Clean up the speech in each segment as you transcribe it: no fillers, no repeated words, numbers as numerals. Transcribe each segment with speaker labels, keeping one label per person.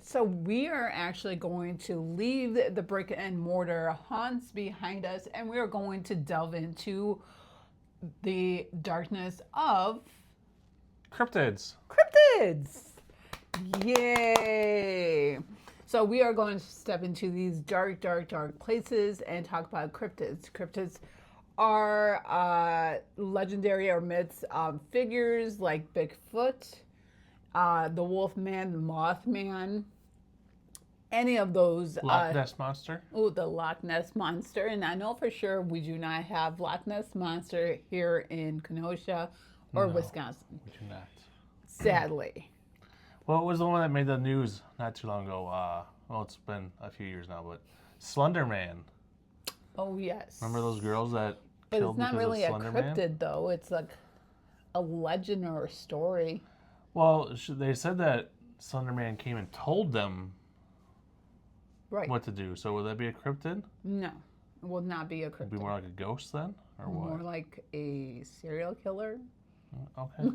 Speaker 1: So we are actually going to leave the brick and mortar haunts behind us, and we are going to delve into the darkness of
Speaker 2: Cryptids.
Speaker 1: cryptids. Yay! So we are going to step into these dark, dark, dark places and talk about cryptids. Cryptids are legendary or myths figures like Bigfoot, the Wolfman, the Mothman, any of those.
Speaker 2: Loch Ness Monster.
Speaker 1: Oh, the Loch Ness Monster. And I know for sure we do not have Loch Ness Monster here in Kenosha or Wisconsin.
Speaker 2: We do not.
Speaker 1: Sadly.
Speaker 2: Well, it was the one that made the news not too long ago. Well, it's been a few years now, but Slender Man.
Speaker 1: Oh, yes.
Speaker 2: Remember those girls that
Speaker 1: But
Speaker 2: killed
Speaker 1: it's not
Speaker 2: because
Speaker 1: really
Speaker 2: of
Speaker 1: a
Speaker 2: Slender Man?
Speaker 1: cryptid, though. It's like a legend or a story.
Speaker 2: Well, they said that Slender Man came and told them
Speaker 1: Right.
Speaker 2: what to do. So would that be a cryptid?
Speaker 1: No, it will not be a
Speaker 2: Would it be
Speaker 1: cryptid.
Speaker 2: more like a ghost then, or
Speaker 1: More
Speaker 2: what?
Speaker 1: like a serial killer.
Speaker 2: Okay.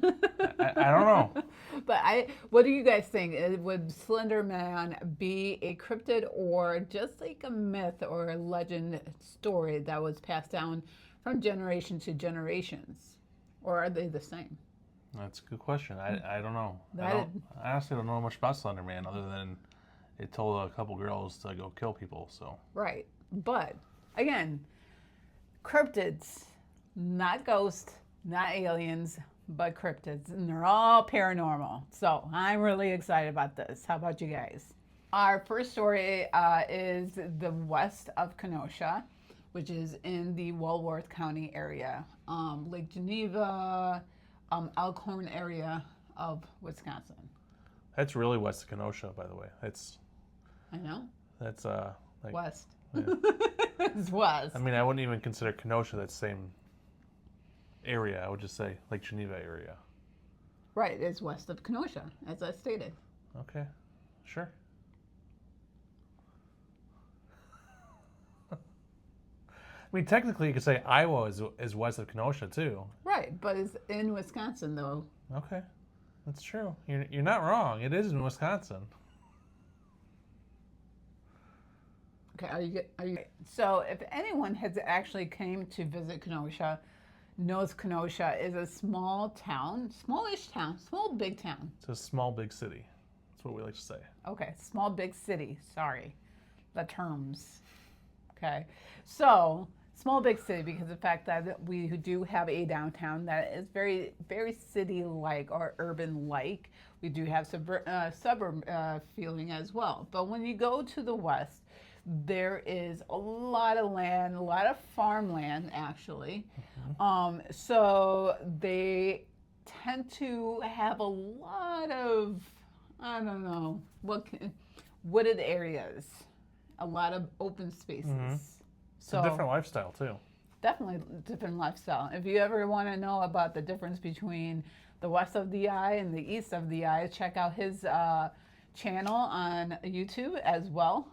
Speaker 2: I don't know.
Speaker 1: But what do you guys think? Would Slender Man be a cryptid or just like a myth or a legend story that was passed down from generation to generations? Or are they the same?
Speaker 2: That's a good question. I don't know.
Speaker 1: That
Speaker 2: I honestly don't know much about Slender Man other than it told a couple girls to go kill people. So
Speaker 1: Right. But again, cryptids, not ghosts, not aliens, but cryptids. And they're all paranormal. So I'm really excited about this. How about you guys? Our first story is the west of Kenosha, which is in the Walworth County area, Lake Geneva, Eichelman area of Wisconsin.
Speaker 2: that's really west of Kenosha, by the way.
Speaker 1: I know.
Speaker 2: That's like
Speaker 1: West.
Speaker 2: yeah.
Speaker 1: It's west.
Speaker 2: I mean, I wouldn't even consider Kenosha that same area. I would just say Lake Geneva area.
Speaker 1: Right, it's west of Kenosha, as I stated.
Speaker 2: Okay, sure. I mean, technically, you could say Iowa is west of Kenosha too.
Speaker 1: Right, but it's in Wisconsin, though.
Speaker 2: Okay, that's true. You're not wrong. It is in Wisconsin.
Speaker 1: Okay, are you? So, if anyone has actually came to visit Kenosha, knows Kenosha is a small town, smallish town, small big town.
Speaker 2: It's a small, big city. That's what we like to say.
Speaker 1: Okay, small big city. Sorry, the terms. Okay, so small big city because of the fact that we do have a downtown that is very, very city-like or urban-like. We do have suburb feeling as well. But when you go to the west, there is a lot of land, a lot of farmland actually. So they tend to have a lot of, I don't know, wooded areas, a lot of open spaces.
Speaker 2: It's a different lifestyle too.
Speaker 1: Definitely different lifestyle. If you ever want to know about the difference between the west of the eye and the east of the eye, check out his channel on YouTube as well.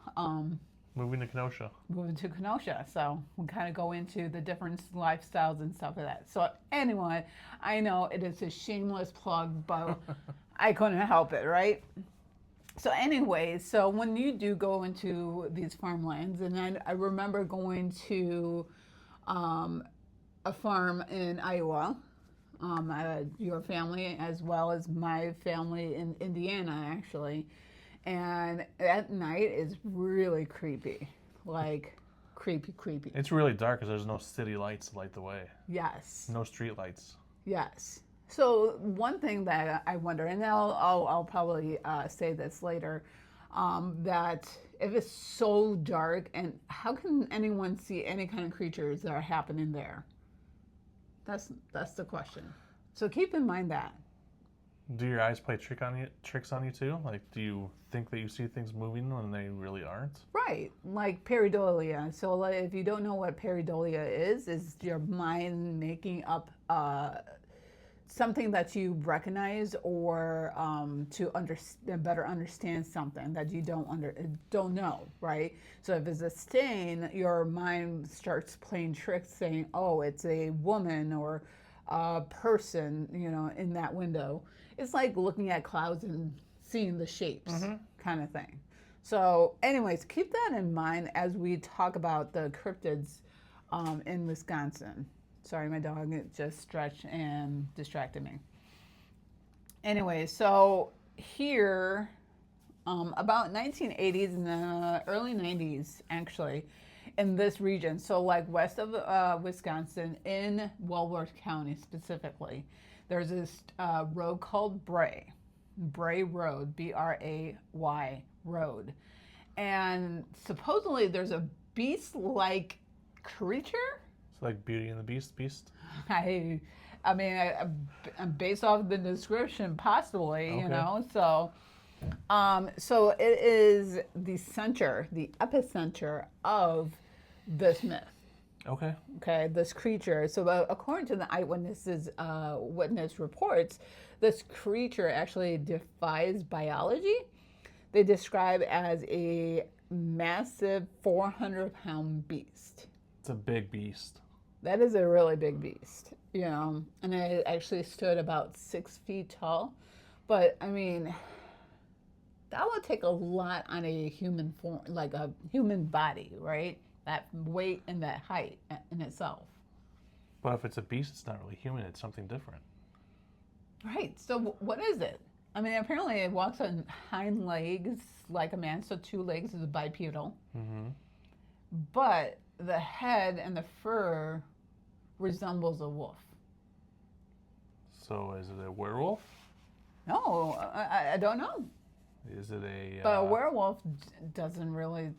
Speaker 2: Moving to Kenosha.
Speaker 1: Moving to Kenosha, so we kind of go into the different lifestyles and stuff like that. So anyway, I know it is a shameless plug, but I couldn't help it, right? So anyway, so when you do go into these farmlands, and I remember going to a farm in Iowa, your family as well as my family in Indiana, actually. And at night is really creepy, like creepy.
Speaker 2: It's really dark because there's no city lights to light the way.
Speaker 1: Yes.
Speaker 2: No street lights.
Speaker 1: Yes. So one thing that I wonder, and I'll probably say this later, that if it's so dark, and how can anyone see any kind of creatures that are happening there? That's the question. So keep in mind that.
Speaker 2: Do your eyes play tricks on you too? Like, do you think that you see things moving when they really aren't?
Speaker 1: Right, like pareidolia. So like, if you don't know what pareidolia is your mind making up something that you recognize or to better understand something that you don't know, right? So if it's a stain, your mind starts playing tricks, saying, "Oh, it's a woman or a person," in that window. It's like looking at clouds and seeing the shapes kind of thing. So anyways, keep that in mind as we talk about the cryptids in Wisconsin. Sorry, my dog just stretched and distracted me. Anyway, so here, about 1980s and early 90s, actually, in this region, so like west of Wisconsin, in Walworth County specifically, there's this road called Bray Road, Bray Road. And supposedly there's a beast-like creature.
Speaker 2: It's like Beauty and the Beast?
Speaker 1: I mean, based off the description, possibly,
Speaker 2: Okay.
Speaker 1: you know. So it is the epicenter of this myth. Okay, this creature. So according to the eyewitnesses, witness reports, this creature actually defies biology. They describe as a massive 400-pound beast.
Speaker 2: It's a big beast.
Speaker 1: That is a really big beast, you know, and it actually stood about 6 feet tall. But I mean, that would take a lot on a human form, like a human body, right? That weight and that height in itself.
Speaker 2: But if it's a beast, it's not really human. It's something different.
Speaker 1: Right. So what is it? I mean, apparently it walks on hind legs like a man, so 2 legs is bipedal.
Speaker 2: Mm-hmm.
Speaker 1: But the head and the fur resembles a wolf.
Speaker 2: So is it a werewolf?
Speaker 1: No, I don't know.
Speaker 2: Is it a...
Speaker 1: But a werewolf doesn't really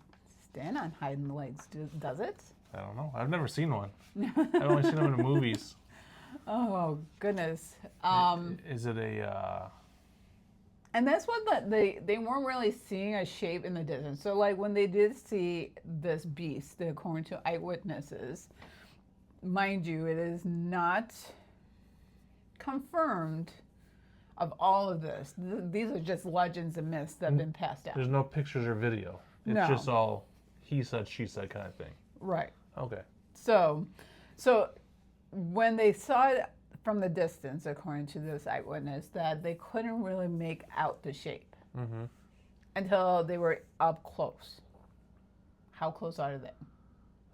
Speaker 1: stand on hind legs, does it?
Speaker 2: I don't know. I've never seen one. I've only seen them in the movies.
Speaker 1: Oh, goodness.
Speaker 2: Is it a...
Speaker 1: And that's what they weren't really seeing a shape in the distance. So, like, when they did see this beast, according to eyewitnesses, mind you, it is not confirmed of all of this. These are just legends and myths that have been passed down.
Speaker 2: There's no pictures or video. It's
Speaker 1: No.
Speaker 2: just all he said, she said kind of thing.
Speaker 1: Right.
Speaker 2: Okay.
Speaker 1: So when they saw it from the distance, according to this eyewitness, that they couldn't really make out the shape until they were up close. How close are they?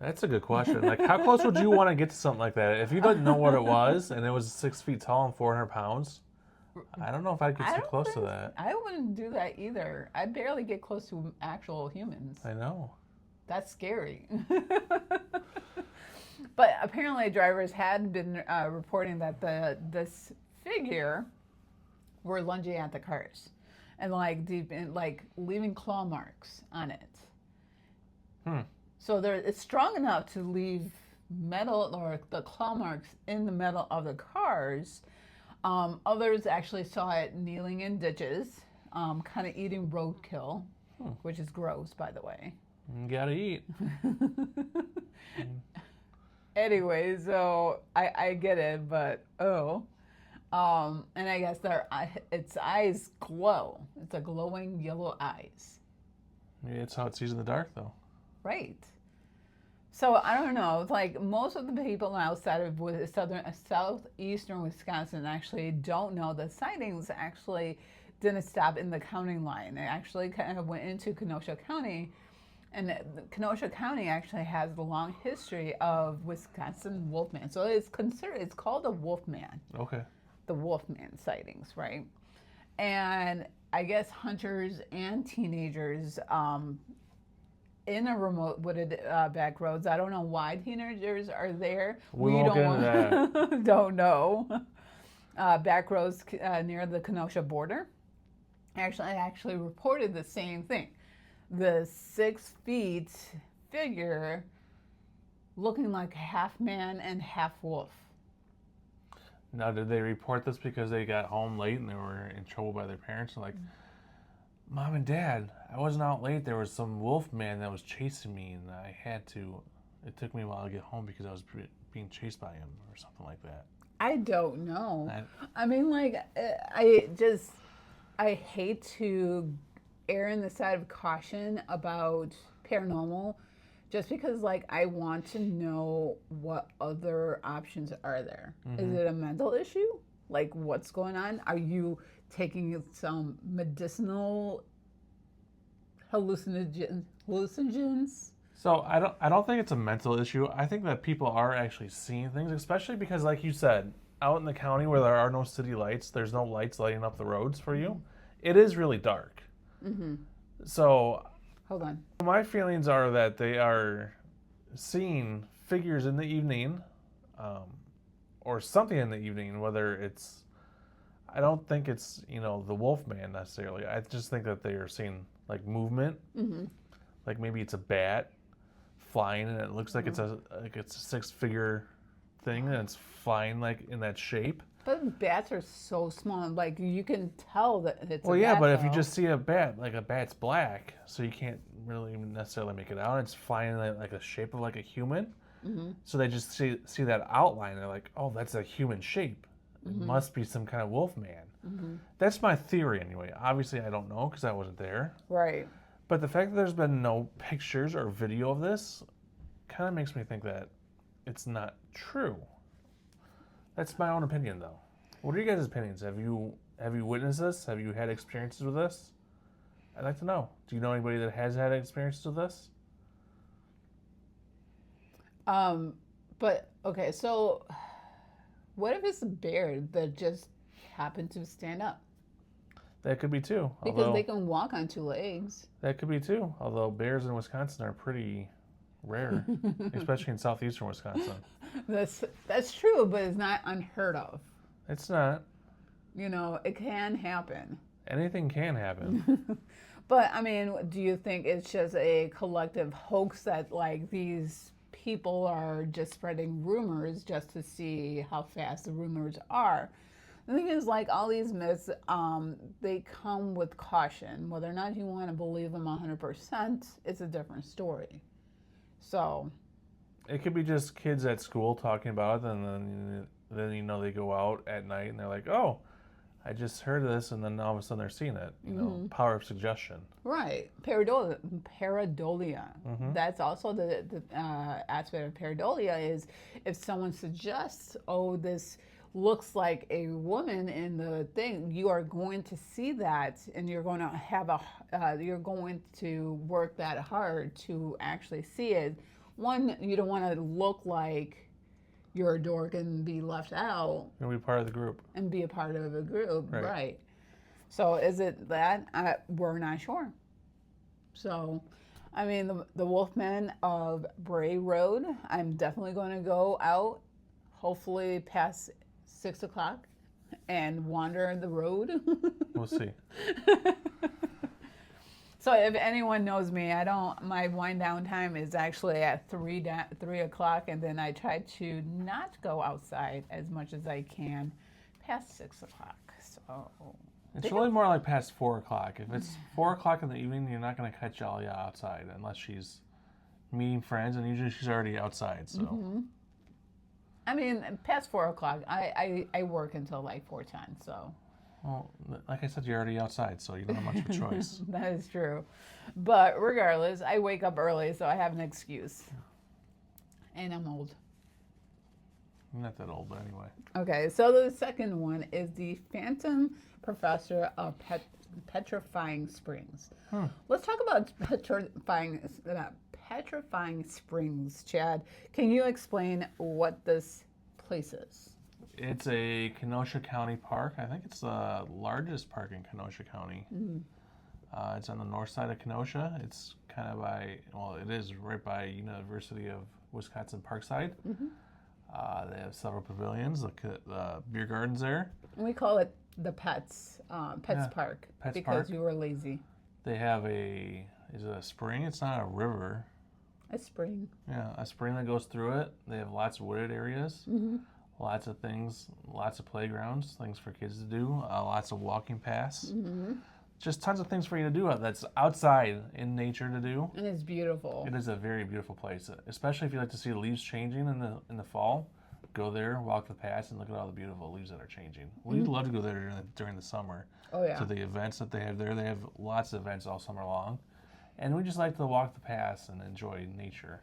Speaker 2: That's a good question. Like, how close would you want to get to something like that? If you didn't know what it was and it was 6 feet tall and 400 pounds, I don't know if I'd get too close to that.
Speaker 1: I wouldn't do that either. I barely get close to actual humans.
Speaker 2: I know.
Speaker 1: That's scary. But apparently drivers had been reporting that this figure were lunging at the cars and like leaving claw marks on it. So it's strong enough to leave metal or the claw marks in the metal of the cars. Others actually saw it kneeling in ditches, kind of eating roadkill, which is gross, by the way.
Speaker 2: You gotta eat.
Speaker 1: Anyway, so I get it, but and I guess its eyes glow. It's a glowing yellow eyes.
Speaker 2: Maybe it's how it sees in the dark, though.
Speaker 1: Right. So I don't know. Like most of the people outside of southeastern Wisconsin actually don't know that sightings actually didn't stop in the county line. It actually kind of went into Kenosha County. And Kenosha County actually has a long history of Wisconsin Wolfman. So it's called a Wolfman.
Speaker 2: Okay.
Speaker 1: The Wolfman sightings, right? And I guess hunters and teenagers in a remote wooded back roads. I don't know why teenagers are there.
Speaker 2: We won't get into that.
Speaker 1: Don't know. Back roads near the Kenosha border. I actually reported the same thing. The 6 feet figure looking like half man and half wolf.
Speaker 2: Now, did they report this because they got home late and they were in trouble by their parents? Like, Mom and Dad, I wasn't out late. There was some wolf man that was chasing me, and it took me a while to get home because I was being chased by him or something like that.
Speaker 1: I don't know. I mean, like, I hate to err on the side of caution about paranormal just because, like, I want to know what other options are there. Is it a mental issue? Like, what's going on? Are you taking some medicinal hallucinogens.
Speaker 2: So I don't think it's a mental issue. I think that people are actually seeing things, especially because, like you said, out in the county where there are no city lights, there's no lights lighting up the roads for you. It is really dark. So,
Speaker 1: hold on.
Speaker 2: My feelings are that they are seeing figures in the evening, or something in the evening. Whether it's, I don't think it's the Wolfman necessarily. I just think that they are seeing like movement, like maybe it's a bat flying, and it looks like it's a 6-figure thing, and it's flying like in that shape.
Speaker 1: But bats are so small, like you can tell that it's
Speaker 2: Well,
Speaker 1: a
Speaker 2: yeah,
Speaker 1: bat,
Speaker 2: but if you
Speaker 1: though.
Speaker 2: just see a bat, like a bat's black, so you can't really necessarily make it out. It's flying in like a shape of like a human. So they just see that outline. They're like, oh, that's a human shape. It must be some kind of wolf man. That's my theory anyway. Obviously, I don't know because I wasn't there.
Speaker 1: Right.
Speaker 2: But the fact that there's been no pictures or video of this kind of makes me think that it's not true. That's my own opinion, though. What are you guys' opinions? Have you witnessed this? Have you had experiences with this? I'd like to know. Do you know anybody that has had experiences with this?
Speaker 1: But okay, so what if it's a bear that just happened to stand up?
Speaker 2: That could be too.
Speaker 1: Because they can walk on 2 legs.
Speaker 2: That could be too. Although bears in Wisconsin are pretty rare, especially in southeastern Wisconsin.
Speaker 1: That's true, but it's not unheard of.
Speaker 2: It's not.
Speaker 1: It can happen.
Speaker 2: Anything can happen.
Speaker 1: But I mean, do you think it's just a collective hoax that like these people are just spreading rumors just to see how fast the rumors are? The thing is, like all these myths, they come with caution. Whether or not you want to believe them 100%, it's a different story. So,
Speaker 2: it could be just kids at school talking about it, and then they go out at night and they're like, "Oh, I just heard this," and then all of a sudden they're seeing it. Power of suggestion.
Speaker 1: right, pareidolia. That's also the aspect of pareidolia is if someone suggests, "Oh, this looks like a woman in the thing," you are going to see that, and you're going to have you're going to work that hard to actually see it. One, you don't want to look like you're a dork and be left out.
Speaker 2: And be part of the group.
Speaker 1: And be a part of a group,
Speaker 2: Right.
Speaker 1: right. So is it that? We're not sure. So, I mean, the Wolfman of Bray Road, I'm definitely going to go out, hopefully past 6 o'clock, and wander the road.
Speaker 2: We'll see.
Speaker 1: So if anyone knows me, my wind down time is actually at 3 o'clock, and then I try to not go outside as much as I can past 6 o'clock. So
Speaker 2: It's really more like past 4 o'clock. If it's 4 o'clock in the evening, you're not going to catch Alia outside unless she's meeting friends, and usually she's already outside. So,
Speaker 1: I mean, past 4 o'clock, I work until like 4:10. So.
Speaker 2: well, like I said, you're already outside, so you don't have much of a choice.
Speaker 1: That is true. But regardless, I wake up early, so I have an excuse. And I'm old.
Speaker 2: I'm not that old, but anyway.
Speaker 1: Okay, so the second one is the Phantom Professor of Petrifying Springs. Let's talk about Petrifying Springs, Chad. Can you explain what this place is?
Speaker 2: It's a Kenosha County park. I think it's the largest park in Kenosha County. It's on the north side of Kenosha. It's kind of it is right by University of Wisconsin Parkside. They have several pavilions, the beer gardens there.
Speaker 1: And we call it the Pets Park because
Speaker 2: Park.
Speaker 1: we were lazy.
Speaker 2: They have is it a spring? It's not a river.
Speaker 1: A spring.
Speaker 2: Yeah, a spring that goes through it. They have lots of wooded areas. Lots of things, lots of playgrounds, things for kids to do, lots of walking paths. Just tons of things for you to do that's outside in nature to do.
Speaker 1: And it's beautiful.
Speaker 2: It is a very beautiful place, especially if you like to see the leaves changing in the fall. Go there, walk the paths, and look at all the beautiful leaves that are changing. We'd love to go there during the summer.
Speaker 1: Oh, yeah.
Speaker 2: To the events that they have there. They have lots of events all summer long. And we just like to walk the paths and enjoy nature.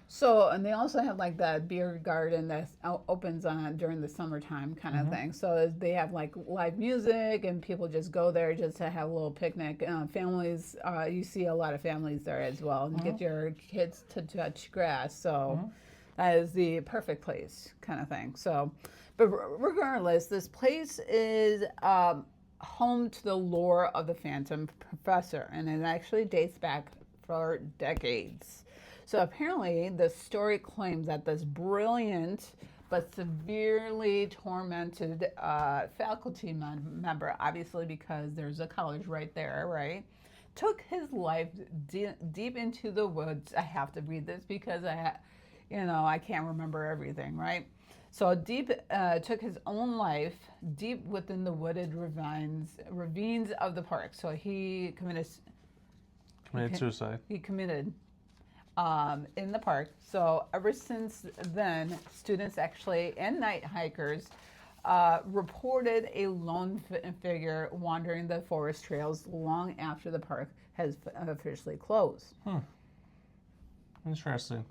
Speaker 1: So, and they also have like that beer garden that opens on during the summertime kind of thing. So they have like live music and people just go there just to have a little picnic. Families, you see a lot of families there as well, and get your kids to touch grass. So that is the perfect place kind of thing. So, but regardless, this place is home to the lore of the Phantom Professor, and it actually dates back for decades. So apparently, the story claims that this brilliant but severely tormented faculty member, obviously because there's a college right there, right, took his life deep into the woods. I have to read this because I can't remember everything, right? So took his own life deep within the wooded ravines of the park. So he committed
Speaker 2: suicide.
Speaker 1: He committed in the park. So ever since then, students actually and night hikers reported a lone figure wandering the forest trails long after the park has officially closed.
Speaker 2: Interesting.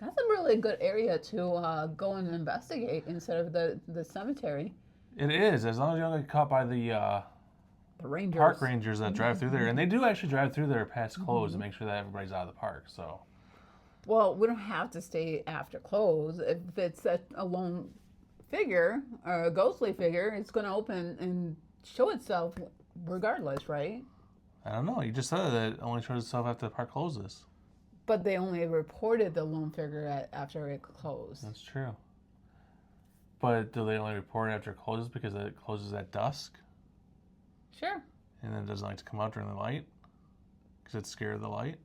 Speaker 1: That's a really good area to go and investigate instead of the cemetery.
Speaker 2: It is, as long as you don't get caught by the
Speaker 1: rangers.
Speaker 2: Park rangers that drive through there. And they do actually drive through there past close to make sure that everybody's out of the park. So,
Speaker 1: well, we don't have to stay after close. If it's a lone figure or a ghostly figure, it's going to open and show itself regardless, right?
Speaker 2: I don't know. You just said that it only shows itself after the park closes.
Speaker 1: But they only reported the lone figure after it closed.
Speaker 2: That's true. But do they only report after it closes because it closes at dusk?
Speaker 1: Sure.
Speaker 2: And then it doesn't like to come out during the light? Because it's scared of the light?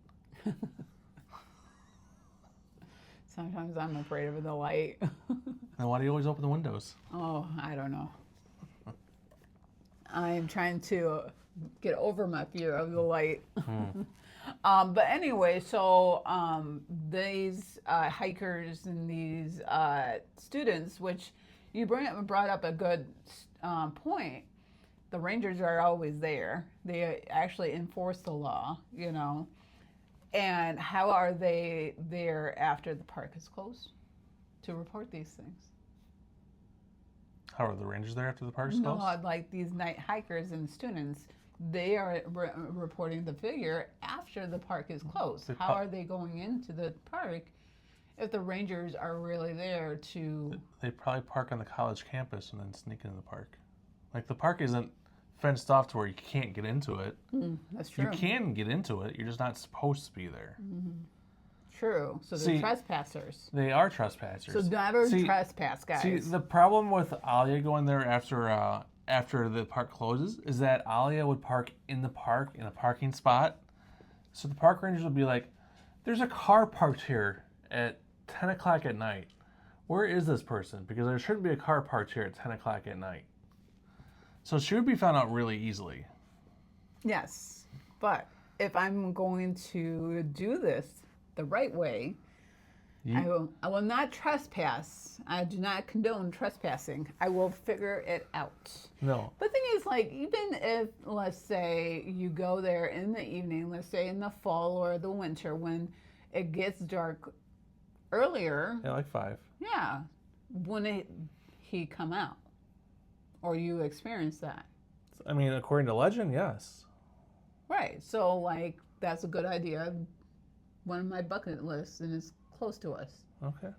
Speaker 1: Sometimes I'm afraid of the light.
Speaker 2: Then why do you always open the windows?
Speaker 1: Oh, I don't know. I'm trying to get over my fear of the light. But anyway, so these hikers and these students, which you brought up a good point. The rangers are always there. They actually enforce the law, And how are they there after the park is closed to report these things?
Speaker 2: How are the rangers there after the park is closed?
Speaker 1: No, like these night hikers and students, they are reporting the figure after the park is closed. How are they going into the park if the rangers are really there to...
Speaker 2: They probably park on the college campus and then sneak into the park. Like, the park isn't fenced off to where you can't get into it.
Speaker 1: That's true.
Speaker 2: You can get into it. You're just not supposed to be there.
Speaker 1: True. So they're trespassers.
Speaker 2: They are trespassers.
Speaker 1: So never trespass, guys.
Speaker 2: See, the problem with Alia going there after the park closes is that Alia would park in the park in a parking spot. So the park rangers would be like, there's a car parked here at 10 o'clock at night. Where is this person? Because there shouldn't be a car parked here at 10 o'clock at night. So she would be found out really easily.
Speaker 1: Yes. But if I'm going to do this the right way, I will not trespass. I do not condone trespassing. I will figure it out.
Speaker 2: No.
Speaker 1: But the thing is, like, even if, let's say, you go there in the evening, let's say in the fall or the winter when it gets dark earlier.
Speaker 2: Yeah, like 5.
Speaker 1: Yeah. When he come out? Or you experience that?
Speaker 2: I mean, according to legend, yes.
Speaker 1: Right. So, like, that's a good idea. One of my bucket lists, and it's close to us.
Speaker 2: Okay.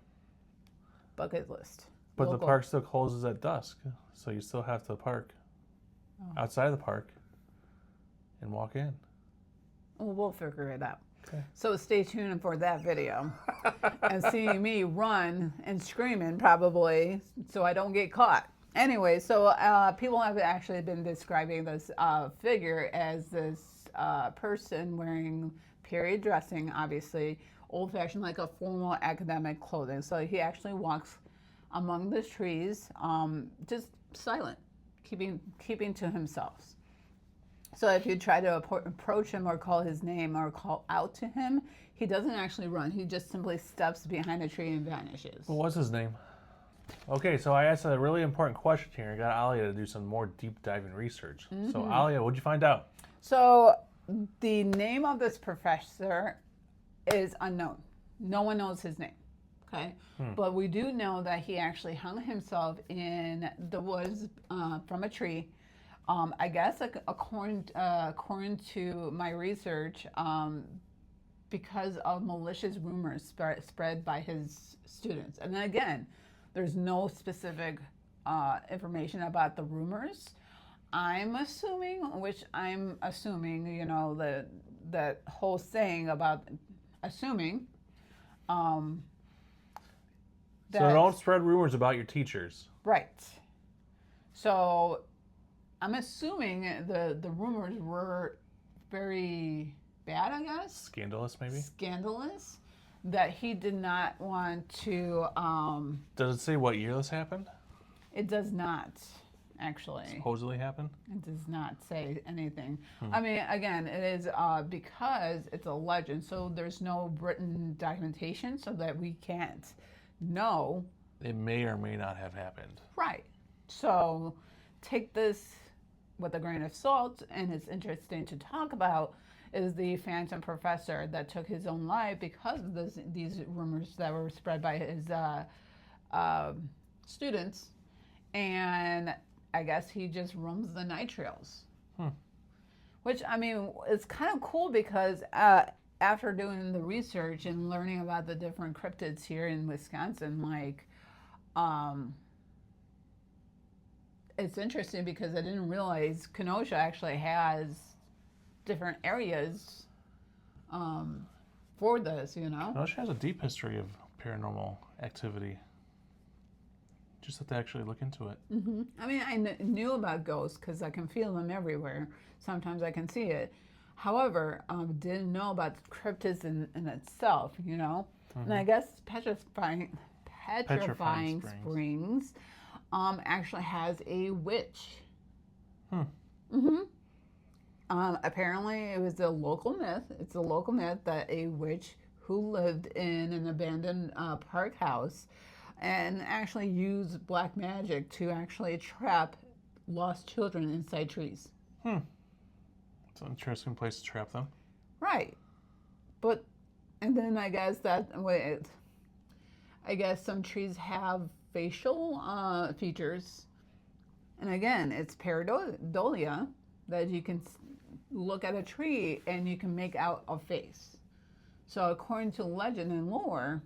Speaker 1: Bucket list.
Speaker 2: But
Speaker 1: Local.
Speaker 2: the park still closes at dusk, so you still have to park outside the park and walk in.
Speaker 1: Well, we'll figure it out.
Speaker 2: Okay.
Speaker 1: So stay tuned for that video and seeing me run and screaming probably so I don't get caught. Anyway, so people have actually been describing this figure as this person wearing period dressing, obviously, old-fashioned, like a formal academic clothing. So he actually walks among the trees, just silent, keeping to himself. So if you try to approach him or call his name or call out to him, he doesn't actually run. He just simply steps behind a tree and vanishes.
Speaker 2: Well, what's his name? Okay, so I asked a really important question here. I got Alia to do some more deep diving research. So Alia, what'd you find out?
Speaker 1: So the name of this professor is unknown. No one knows his name. Okay. But we do know that he actually hung himself in the woods from a tree. I guess according to my research, because of malicious rumors spread by his students. And then again, there's no specific information about the rumors. I'm assuming, you know, that whole saying about assuming.
Speaker 2: So don't spread rumors about your teachers.
Speaker 1: Right. So I'm assuming the rumors were very bad, I guess.
Speaker 2: Scandalous, maybe?
Speaker 1: Scandalous. That he did not want to...
Speaker 2: Does it say what year this happened?
Speaker 1: It does not, actually.
Speaker 2: Supposedly happened?
Speaker 1: It does not say anything. I mean, again, it is because it's a legend, so there's no written documentation so that we can't know.
Speaker 2: It may or may not have happened.
Speaker 1: Right. So take this with a grain of salt, and it's interesting to talk about is the phantom professor that took his own life because of these rumors that were spread by his students. And I guess he just roams the night trails. Which, I mean, it's kind of cool because after doing the research and learning about the different cryptids here in Wisconsin, like, it's interesting because I didn't realize Kenosha actually has different areas for this, you know?
Speaker 2: Kenosha has a deep history of paranormal activity. Just have to actually look into it.
Speaker 1: I mean, I knew about ghosts because I can feel them everywhere. Sometimes I can see it. However, didn't know about cryptids in itself, you know? And I guess Petrifying Springs actually has a witch. Apparently, it was a local myth. It's a local myth that a witch who lived in an abandoned park house and actually used black magic to actually trap lost children inside trees.
Speaker 2: It's an interesting place to trap them.
Speaker 1: Right. But, and then I guess some trees have facial features. And again, it's pareidolia that you can look at a tree and you can make out a face. So according to legend and lore,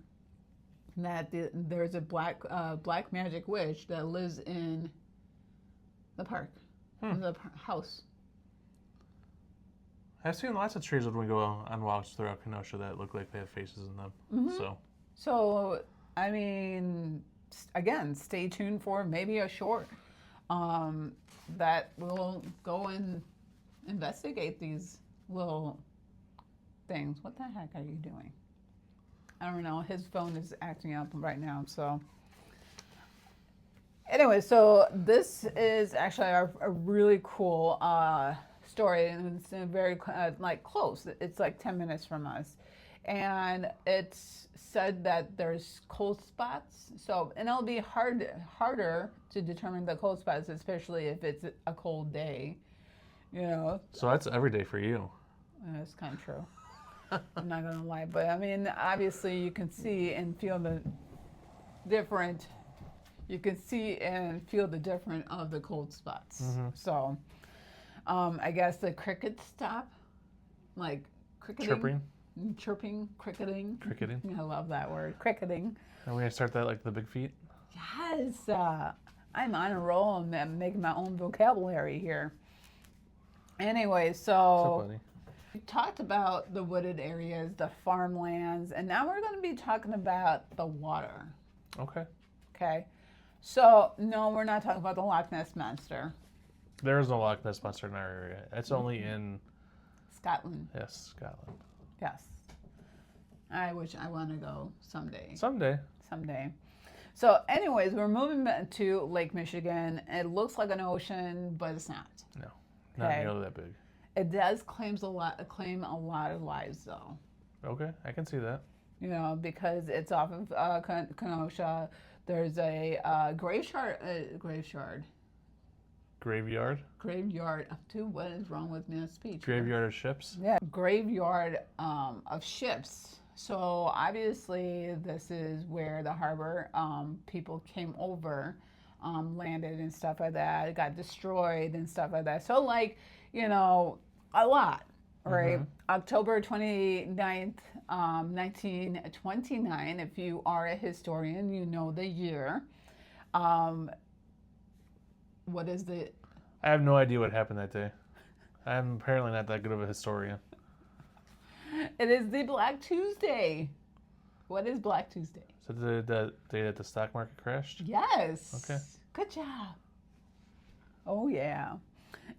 Speaker 1: that there's a black magic witch that lives in the park, in the house.
Speaker 2: I've seen lots of trees when we go on walks throughout Kenosha that look like they have faces in them.
Speaker 1: So, I mean, again, stay tuned for maybe a short that will go and investigate these little things. What the heck are you doing? I don't know. His phone is acting up right now. So anyway, so this is actually a really cool story, and it's very like close. It's like 10 minutes from us, and it's said that there's cold spots. So, and it'll be harder to determine the cold spots, especially if it's a cold day. You know.
Speaker 2: So that's every day for you.
Speaker 1: That's kind of true. I'm not gonna lie, but I mean, obviously, you can see and feel the different. You can see and feel the different of the cold spots. So, I guess the crickets stop, like cricketing, chirping, cricketing.
Speaker 2: Cricketing.
Speaker 1: I love that word, cricketing.
Speaker 2: Are we gonna start that like the Big Feet?
Speaker 1: Yes, I'm on a roll and I'm making my own vocabulary here. Anyway,
Speaker 2: So funny.
Speaker 1: we talked about the wooded areas, the farmlands, and now we're going to be talking about the water.
Speaker 2: Okay.
Speaker 1: Okay. So, no, we're not talking about the Loch Ness Monster.
Speaker 2: There is no Loch Ness Monster in our area. It's only in
Speaker 1: Scotland.
Speaker 2: Yes, Scotland.
Speaker 1: Yes. I want to go someday.
Speaker 2: Someday.
Speaker 1: So, anyways, we're moving back to Lake Michigan. It looks like an ocean, but it's not.
Speaker 2: No, not nearly that big.
Speaker 1: It does claim a lot of lives, though.
Speaker 2: Okay, I can see that.
Speaker 1: You know, because it's off of Kenosha. There's a graveyard. What is wrong with my speech?
Speaker 2: Graveyard of ships.
Speaker 1: Yeah, graveyard of ships So obviously, this is where the harbor people came over, landed and stuff like that. It got destroyed and stuff like that. So like, a lot, right? October 29th, 1929. If you are a historian, you know the year. What is the?
Speaker 2: I have no idea what happened that day. I'm apparently not that good of a historian.
Speaker 1: It is the Black Tuesday. What is Black Tuesday?
Speaker 2: So the day that the stock market crashed?
Speaker 1: Yes.
Speaker 2: Okay.
Speaker 1: Good job. Oh, yeah.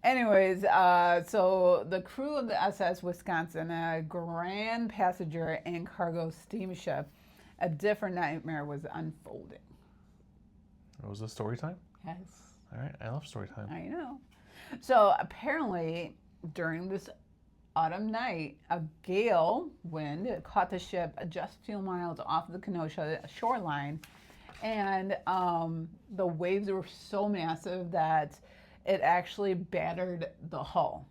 Speaker 1: Anyways, so the crew of the SS Wisconsin, a grand passenger and cargo steamship, a different nightmare was unfolding.
Speaker 2: Was this story time?
Speaker 1: Yes.
Speaker 2: All right. I love story time.
Speaker 1: I know. So apparently, during this autumn night, a gale wind caught the ship just a few miles off the Kenosha shoreline, and the waves were so massive that it actually battered the hull.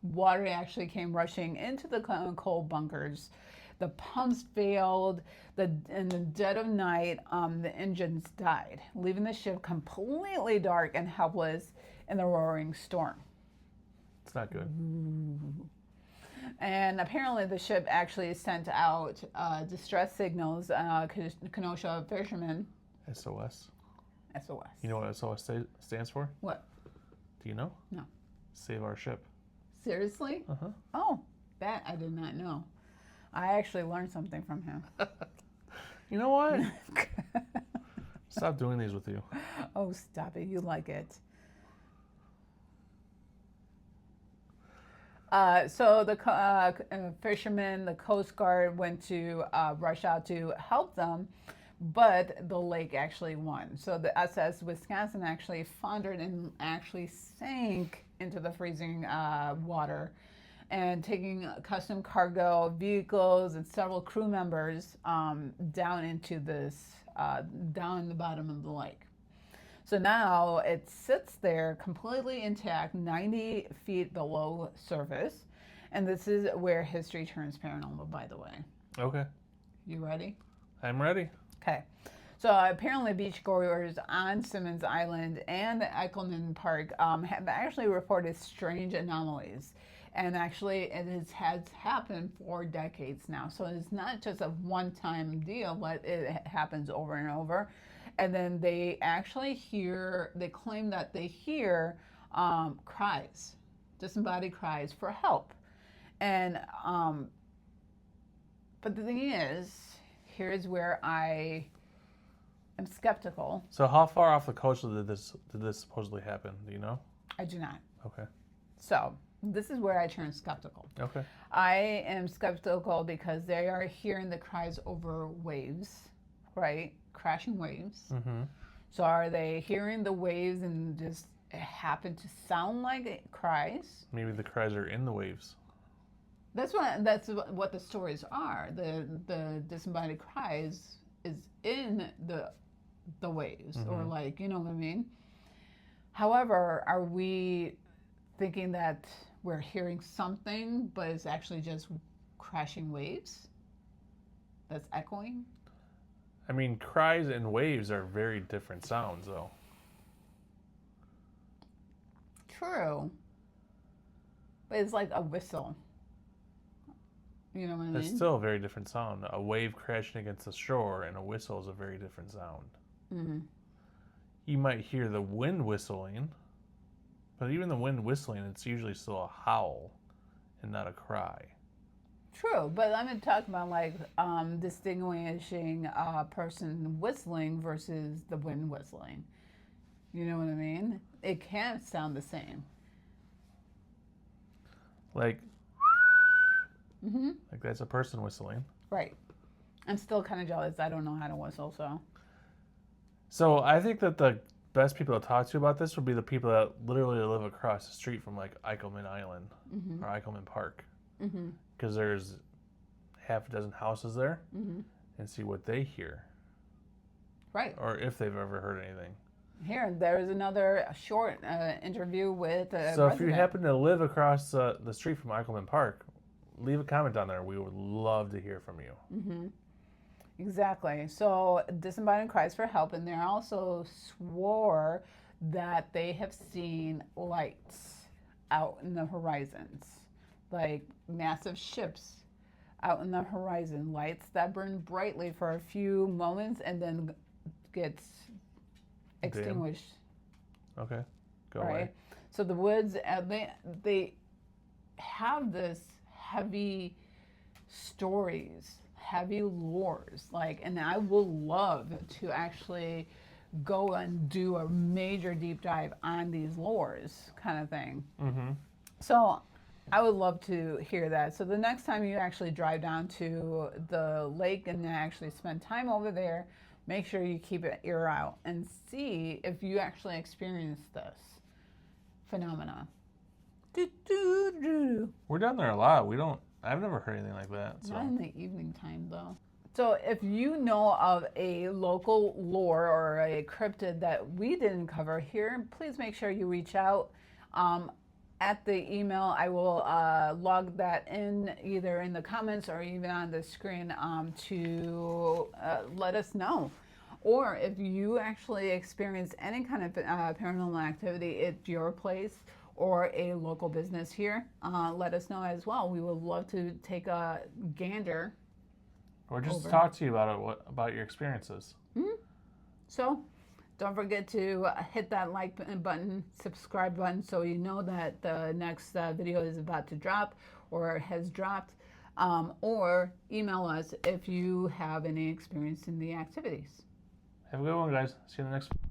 Speaker 1: Water actually came rushing into the coal bunkers. The pumps failed. In the dead of night, the engines died, leaving the ship completely dark and helpless in the roaring storm.
Speaker 2: It's not good.
Speaker 1: And apparently the ship actually sent out distress signals. Kenosha fishermen.
Speaker 2: SOS.
Speaker 1: SOS.
Speaker 2: You know what SOS stands for?
Speaker 1: What?
Speaker 2: Do you know?
Speaker 1: No.
Speaker 2: Save our ship.
Speaker 1: Seriously?
Speaker 2: Uh-huh.
Speaker 1: Oh, that I did not know. I actually learned something from him.
Speaker 2: You know what? Stop doing these with you.
Speaker 1: Oh, stop it. You like it. So the fishermen, the Coast Guard went to rush out to help them, but the lake actually won. So the SS Wisconsin actually foundered and actually sank into the freezing water, and taking custom cargo vehicles and several crew members down into this, down the bottom of the lake. So now it sits there completely intact, 90 feet below surface. And this is where history turns paranormal, by the way.
Speaker 2: Okay.
Speaker 1: You ready?
Speaker 2: I'm ready.
Speaker 1: Okay. So apparently beachgoers on Simmons Island and the Eichelman Park have actually reported strange anomalies. And actually it has happened for decades now. So it's not just a one-time deal, but it happens over and over. And then they actually claim that they hear cries, disembodied cries for help. And, but the thing is, here's where I am skeptical.
Speaker 2: So how far off the coast did this supposedly happen? Do you know?
Speaker 1: I do not.
Speaker 2: Okay.
Speaker 1: So this is where I turn skeptical.
Speaker 2: Okay.
Speaker 1: I am skeptical because they are hearing the cries over waves, right? Crashing waves.
Speaker 2: Mm-hmm.
Speaker 1: So are they hearing the waves and just it happen to sound like it cries?
Speaker 2: Maybe the cries are in the waves.
Speaker 1: That's what the stories are. The disembodied cries is in the waves, or like, you know what I mean? However, are we thinking that we're hearing something, but it's actually just crashing waves that's echoing?
Speaker 2: I mean, cries and waves are very different sounds, though.
Speaker 1: True. But it's like a whistle. You know what I mean?
Speaker 2: It's still a very different sound. A wave crashing against the shore and a whistle is a very different sound.
Speaker 1: Mm-hmm.
Speaker 2: You might hear the wind whistling, but even the wind whistling, it's usually still a howl and not a cry.
Speaker 1: True, but I'm talking about like distinguishing a person whistling versus the wind whistling. You know what I mean? It can't sound the same.
Speaker 2: Like that's a person whistling.
Speaker 1: Right. I'm still kind of jealous. I don't know how to whistle, so.
Speaker 2: So I think that the best people to talk to about this would be the people that literally live across the street from like Eichelman Island or Eichelman Park. Because there's half a dozen houses there, and see what they hear.
Speaker 1: Right.
Speaker 2: Or if they've ever heard anything.
Speaker 1: Here, there's another short interview with a
Speaker 2: So
Speaker 1: resident.
Speaker 2: if you happen to live across the street from Eichelman Park, leave a comment down there. We would love to hear from you.
Speaker 1: Exactly. So Disembodied cries for help, and they also swore that they have seen lights out in the horizons, like massive ships out in the horizon, lights that burn brightly for a few moments and then gets extinguished.
Speaker 2: Okay, go
Speaker 1: Right.
Speaker 2: away.
Speaker 1: So the woods, they have this heavy stories, heavy lores, like, and I will love to actually go and do a major deep dive on these lores, kind of thing. So I would love to hear that. So the next time you actually drive down to the lake and actually spend time over there, make sure you keep an ear out and see if you actually experience this phenomena.
Speaker 2: We're down there a lot. I've never heard anything like that. So.
Speaker 1: Not in the evening time, though. So if you know of a local lore or a cryptid that we didn't cover here, please make sure you reach out. At the email, I will log that in either in the comments or even on the screen to let us know. Or if you actually experience any kind of paranormal activity at your place or a local business here, let us know as well. We would love to take a gander.
Speaker 2: Or just talk to you about it, about your experiences.
Speaker 1: So don't forget to hit that like button, subscribe button, so you know that the next video is about to drop or has dropped. Or email us if you have any experience in the activities.
Speaker 2: Have a good one, guys. See you in the next one.